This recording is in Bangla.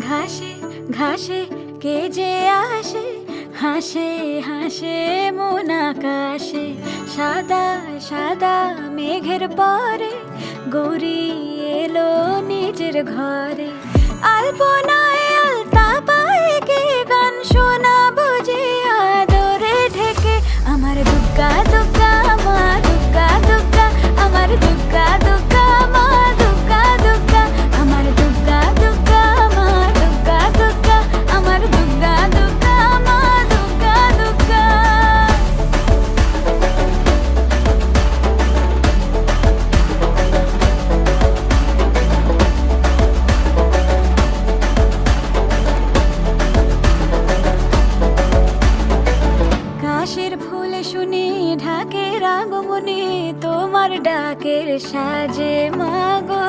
ঘাসে ঘাসে কে যে আসে, হাসে হাসে মন আকাশে। সাদা সাদা মেঘের পরে গৌরী এলো নিজের ঘরে। আলপনায় আলতা পায়ে কে গান শোনাবো যে আদরে ঢেকে। আমার দুগ্গা দুগ্গা মা দুগ্গা দুগ্গা, আমার দুগ্গা দুগ্গা মা দুগ্গা দুগ্গা, আমার দুগ্গা দুগ্গা মা দুগ্গা দুগ্গা, আমার দুগ্গা দুগ্গা মা দুগ্গা দুগ্গা। কাশের ফুল শুনি ঢাকের আগমনে, তোমার ডাকের সাজে মাগো